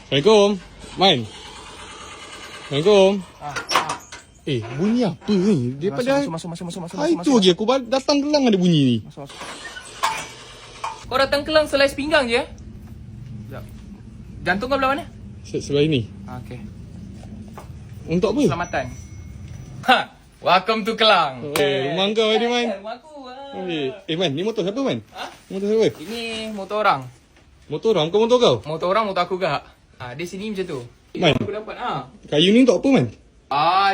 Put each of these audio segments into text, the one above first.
Assalamualaikum. Man. Assalamualaikum. Bunyi apa ni? Daripada Masuk. itu lagi aku datang Kelang ada bunyi ni. Masuk. Kau datang Kelang slice pinggang je Sekejap. Jantung kau belah mana? Sebelah ini. Okey. Untuk apa? Keselamatan. Welcome to Kelang. Rumah kau ni, Man. Rumah aku. Man, ni motor siapa, Man? Ha? Motor siapa? Ini motor orang. Motor orang, kau motor kau? Motor orang, motor aku gak. Di sini macam tu. Man. Aku dapat Kayu ni untuk apa, Man?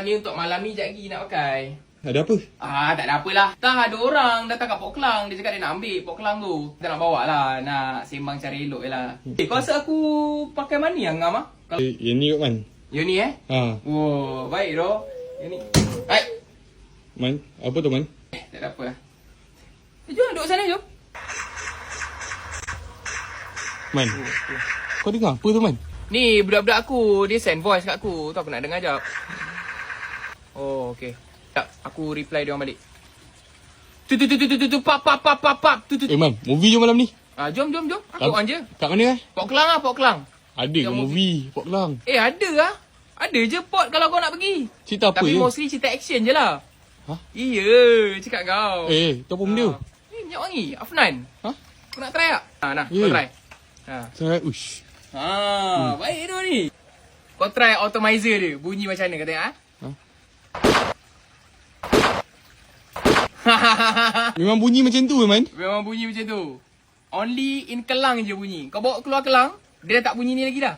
Ni untuk malam ni sekejap lagi nak pakai. Ada apa? Tak ada apalah. Ada orang datang kat Port Kelang. Dia cakap dia nak ambil Port Kelang tu. Kita nak bawa lah. Nak sembang cara elok je lah. Kau rasa aku pakai mana yang ngam ah? Yang ni kot, Man. Yang ni Wow, baik doh. Yang ni. Hai. Man, apa tu, Man? Tak ada apa lah. Jom duduk sana jom. Man, kau dengar apa tu, Man? Ni budak-budak aku. Dia send voice kat aku. Tu aku nak dengar jap. Oh, okey. Sekejap, aku reply dia orang balik. Pap. Man, movie je malam ni. Jom. Aku on je. Kat mana, Port Kelang Port Kelang. Ada ke movie? Port Kelang. Ada lah. Ada je port kalau kau nak pergi. Cerita apa Tapi je? mostly cerita action je lah. Ha? Iya, cakap kau. Tu apa benda? Ni minyak wangi, Afnan. Ha? Kau nak try tak? Kau try. Saya, ush. Baik tu ni. Kau try automizer dia. Bunyi macam mana kau tengok Memang bunyi macam tu, Man. Memang bunyi macam tu. Only in Kelang je bunyi. Kau bawa keluar Kelang, dia dah tak bunyi ni lagi dah.